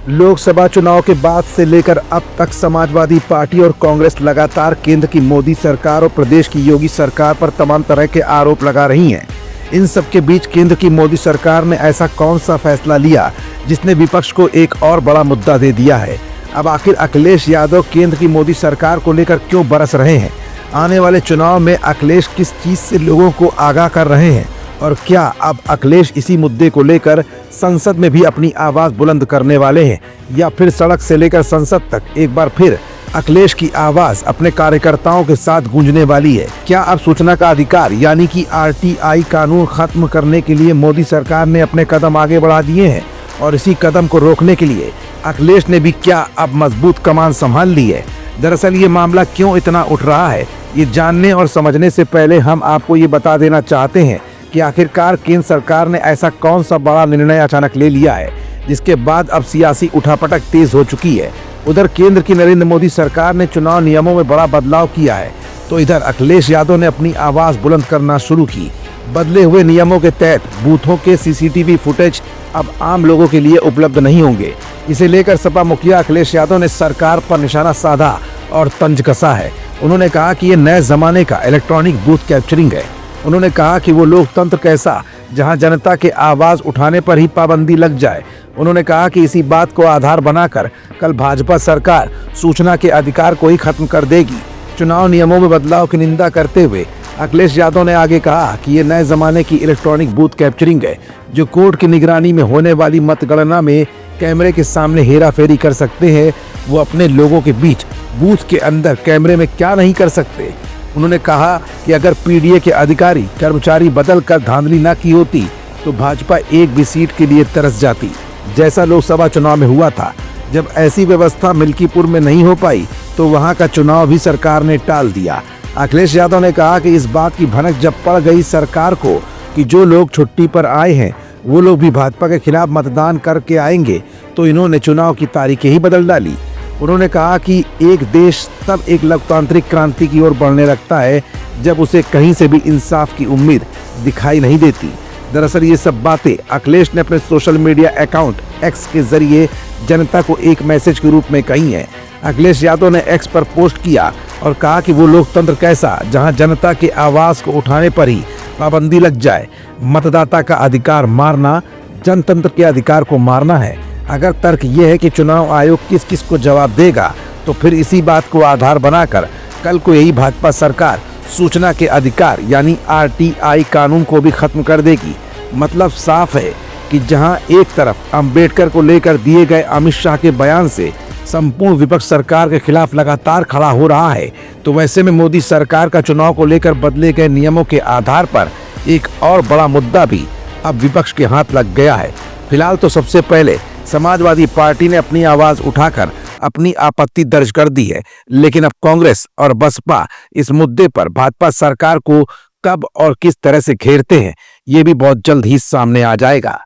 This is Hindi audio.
लोकसभा चुनाव के बाद से लेकर अब तक समाजवादी पार्टी और कांग्रेस लगातार केंद्र की मोदी सरकार और प्रदेश की योगी सरकार पर तमाम तरह के आरोप लगा रही हैं। इन सब के बीच केंद्र की मोदी सरकार ने ऐसा कौन सा फैसला लिया जिसने विपक्ष को एक और बड़ा मुद्दा दे दिया है। अब आखिर अखिलेश यादव केंद्र की मोदी सरकार को लेकर क्यों बरस रहे हैं? आने वाले चुनाव में अखिलेश किस चीज से लोगों को आगाह कर रहे हैं और क्या अब अखिलेश इसी मुद्दे को लेकर संसद में भी अपनी आवाज बुलंद करने वाले हैं या फिर सड़क से लेकर संसद तक एक बार फिर अखिलेश की आवाज अपने कार्यकर्ताओं के साथ गूंजने वाली है? क्या अब सूचना का अधिकार यानी कि आरटीआई कानून खत्म करने के लिए मोदी सरकार ने अपने कदम आगे बढ़ा दिए हैं और इसी कदम को रोकने के लिए अखिलेश ने भी क्या अब मजबूत कमान संभाल ली है? दरअसल ये मामला क्यों इतना उठ रहा है, ये जानने और समझने से पहले हम आपको ये बता देना चाहते हैं कि आखिरकार केंद्र सरकार ने ऐसा कौन सा बड़ा निर्णय अचानक ले लिया है जिसके बाद अब सियासी उठापटक तेज हो चुकी है। उधर केंद्र की नरेंद्र मोदी सरकार ने चुनाव नियमों में बड़ा बदलाव किया है, तो इधर अखिलेश यादव ने अपनी आवाज बुलंद करना शुरू की। बदले हुए नियमों के तहत बूथों के सीसीटीवी फुटेज अब आम लोगों के लिए उपलब्ध नहीं होंगे। इसे लेकर सपा मुखिया अखिलेश यादव ने सरकार पर निशाना साधा और तंज कसा है। उन्होंने कहा कि ये नए जमाने का इलेक्ट्रॉनिक बूथ कैप्चरिंग है। उन्होंने कहा कि वो लोकतंत्र कैसा जहां जनता के आवाज उठाने पर ही पाबंदी लग जाए। उन्होंने कहा कि इसी बात को आधार बनाकर कल भाजपा सरकार सूचना के अधिकार को ही खत्म कर देगी। चुनाव नियमों में बदलाव की निंदा करते हुए अखिलेश यादव ने आगे कहा कि ये नए जमाने की इलेक्ट्रॉनिक बूथ कैप्चरिंग है जो कोर्ट की निगरानी में होने वाली मतगणना में कैमरे के सामने हेराफेरी कर सकते हैं, वो अपने लोगों के बीच बूथ के अंदर कैमरे में क्या नहीं कर सकते। उन्होंने कहा कि अगर पीडीए के अधिकारी कर्मचारी बदल कर धांधली न की होती तो भाजपा एक भी सीट के लिए तरस जाती, जैसा लोकसभा चुनाव में हुआ था। जब ऐसी व्यवस्था मिल्कीपुर में नहीं हो पाई तो वहां का चुनाव भी सरकार ने टाल दिया। अखिलेश यादव ने कहा कि इस बात की भनक जब पड़ गई सरकार को कि जो लोग छुट्टी पर आए हैं वो लोग भी भाजपा के खिलाफ मतदान करके आएंगे, तो इन्होंने चुनाव की तारीखें ही बदल डाली। उन्होंने कहा कि एक देश तब एक लोकतांत्रिक क्रांति की ओर बढ़ने लगता है जब उसे कहीं से भी इंसाफ की उम्मीद दिखाई नहीं देती। दरअसल ये सब बातें अखिलेश ने अपने सोशल मीडिया अकाउंट एक्स के जरिए जनता को एक मैसेज के रूप में कही है। अखिलेश यादव ने एक्स पर पोस्ट किया और कहा कि वो लोकतंत्र कैसा जहां जनता के आवाज को उठाने पर ही पाबंदी लग जाए। मतदाता का अधिकार मारना जनतंत्र के अधिकार को मारना है। अगर तर्क ये है कि चुनाव आयोग किस किस को जवाब देगा तो फिर इसी बात को आधार बनाकर कल को यही भाजपा सरकार सूचना के अधिकार यानी आरटीआई कानून को भी खत्म कर देगी। मतलब साफ है कि जहां एक तरफ अंबेडकर को लेकर दिए गए अमित शाह के बयान से संपूर्ण विपक्ष सरकार के खिलाफ लगातार खड़ा हो रहा है, तो वैसे में मोदी सरकार का चुनाव को लेकर बदले गए नियमों के आधार पर एक और बड़ा मुद्दा भी अब विपक्ष के हाथ लग गया है। फिलहाल तो सबसे पहले समाजवादी पार्टी ने अपनी आवाज उठाकर अपनी आपत्ति दर्ज कर दी है, लेकिन अब कांग्रेस और बसपा इस मुद्दे पर भाजपा सरकार को कब और किस तरह से घेरते हैं ये भी बहुत जल्द ही सामने आ जाएगा।